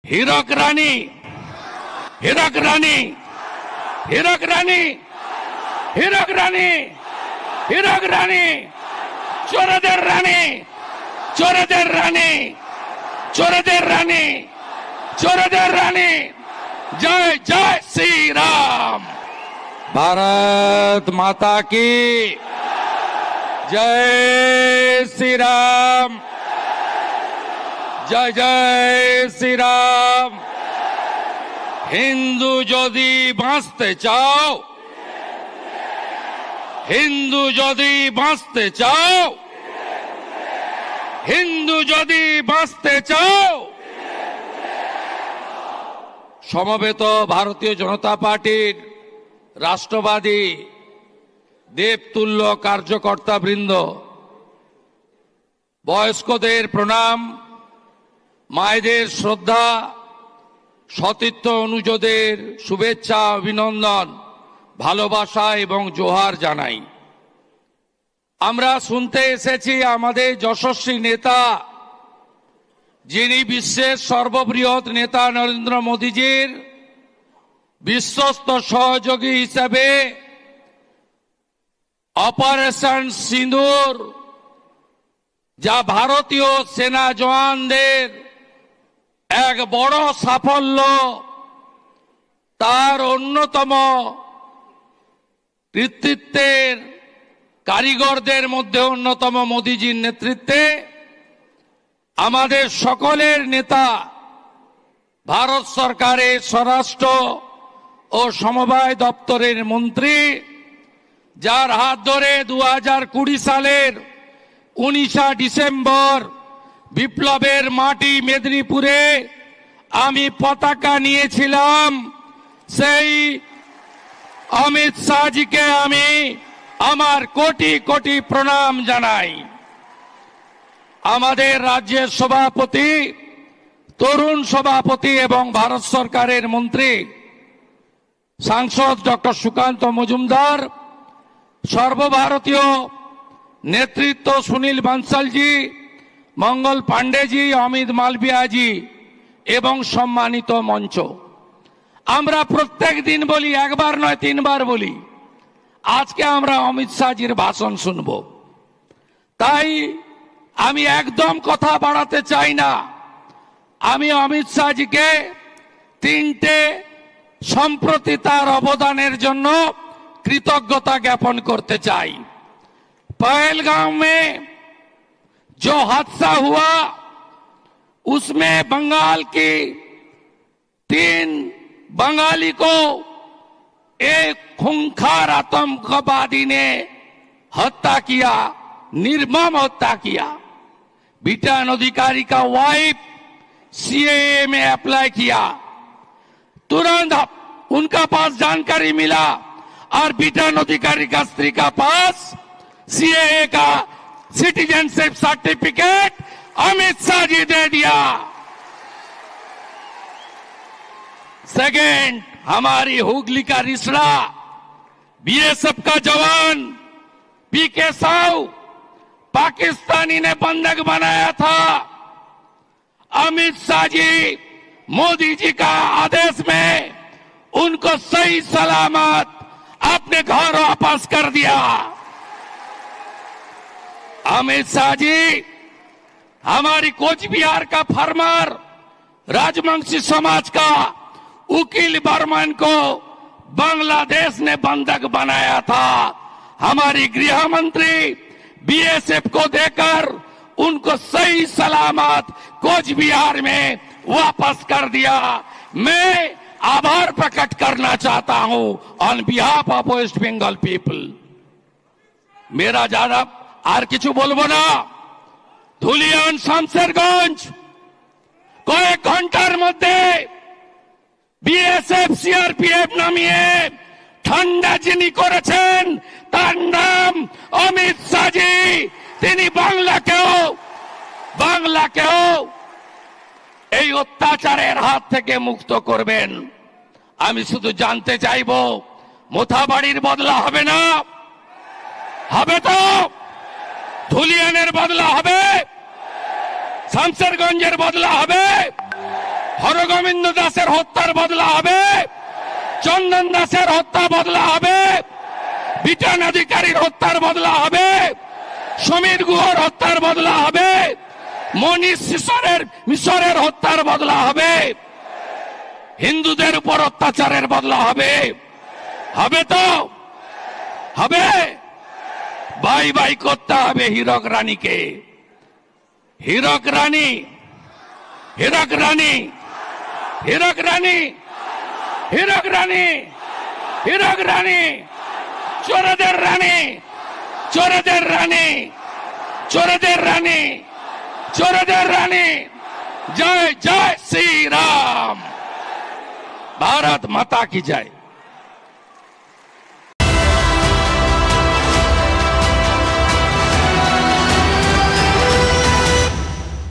হীরক রানী, হীরক রানী, হীরক রানী, হীরক রানী, হীরক রানী, চোরদের রানী, চোরদের রানী, চোরদের রানী, চোরদের রানী। জয় জয় শ্রী রাম। भारत माता की जय श्री राम, जय जय श्री राम। हिंदू यदि बाँचते चाओ, हिंदू यदि बाँचते चाओ, हिंदू यदि बाँचते चाओ। সমবেত ভারতীয় জনতা পার্টির রাষ্ট্রবাদী দেবতুল্য কার্যকর্তা বৃন্দ, বয়স্কদের প্রণাম, মায়েদের শ্রদ্ধা, সতীর্থ অনুজদের শুভেচ্ছা, অভিনন্দন, ভালোবাসা এবং জোহার জানাই। আমরা শুনতে এসেছি আমাদের যশস্বী নেতা, যিনি বিশ্বের সর্ববৃহৎ নেতা নরেন্দ্র মোদীজির বিশ্বস্ত সহযোগী হিসেবে অপারেশন সিঁদুর, যা ভারতীয় সেনা জওয়ানদের এক বড় সাফল্য, তার অন্যতম কৃতিত্বের কারিগরদের মধ্যে অন্যতম মোদীজির নেতৃত্বে আমাদের সকলের নেতা, ভারত সরকারের স্বরাষ্ট্র ও সমবায় দপ্তরের মন্ত্রী, যার হাত ধরে 2020 সালের 19 ডিসেম্বর বিপ্লবের মাটি মেদিনীপুরে আমি পতাকা নিয়েছিলাম, সেই অমিত শাহজিকে আমি আমার কোটি কোটি প্রণাম জানাই। আমাদের রাজ্যের সভাপতি, তরুণ সভাপতি এবং ভারত সরকারের মন্ত্রী সাংসদ ডক্টর সুকান্ত মজুমদার, সর্বভারতীয় নেতৃত্ব সুনীল বানসালজি, মঙ্গল পাণ্ডেজি, অমিত মালভিয়াজি এবং সম্মানিত মঞ্চ। আমরা প্রত্যেক দিন বলি, একবার নয় 3 বার বলি, আজকে আমরা অমিত শাহজির ভাষণ শুনব। তাই আমি একদম কথা বাড়াতে চাই না। আমি অমিত শাহজিকে 3টে সম্প্রতি তার অবদানের জন্য कृतज्ञता ज्ञापन करते चाই। पहलगाम में जो हादसा हुआ, उसमें बंगाल की 3 बंगाली को एक खूंखार आतंकवादी ने हत्या किया, निर्मम हत्या किया। बिटान अधिकारी का वाइफ सीएए में अप्लाई किया, तुरंत उनका पास जानकारी मिला और बिटान अधिकारी का स्त्री का पास सीएए का सिटीजनशिप सर्टिफिकेट अमित शाह जी दे दिया। सेकेंड, हमारी हुगली का रिसड़ा बीएसएफ का जवान पीके साहू पाकिस्तानी ने बंधक बनाया था। अमित शाह जी मोदी जी का आदेश में उनको सही सलामत अपने घर वापस कर दिया। अमित शाह जी हमारी कोच बिहार का फार्मर राजवंशी समाज का उकील बर्मन को बांग्लादेश ने बंधक बनाया था। हमारी गृह मंत्री बीएसएफ को देकर उनको सही सलामत कोच बिहार में वापस कर दिया। मैं आभार प्रकट करना चाहता हूं on behalf of West Bengal people. मेरा ज्यादा আর কিছু বলবো না। ধুলিয়ান শামসেরগঞ্জ কয়েক ঘন্টার মধ্যে বিএসএফ সিআরপিএফ নামিয়ে ঠান্ডা যিনি করেছেন তার নাম অমিত শাহজি। তিনি বাংলাকেও এই অত্যাচারের হাত থেকে মুক্ত করবেন। আমি শুধু জানতে চাইব, মোথাবাড়ির বদলা হবে না? হবে তো? ধুলিয়ানের বদলা হবে? শামসেরগঞ্জের বদলা হবে? হরগোবিন্দ দাসের হত্যার বদলা হবে, চন্দন দাসের হত্যা বদলা হবে, বিটান অধিকারীর হত্যার বদলা হবে, সমীর গুহর হত্যার বদলা হবে, মনীষ মিশরের হত্যার বদলা হবে, হিন্দুদের উপর অত্যাচারের বদলা হবে। হবে তো হবে। বাই বাই করতে হবে হীরক রানীকে। হীরক রানী, হীরক রানী, হীরক রানী, হীরক রানী, হীরক রানী, চোরদের রানী, চোরদের রানী, চোরদের রানী, চোরদের রানী। জয় জয় শ্রী রাম। भारत माता की जय।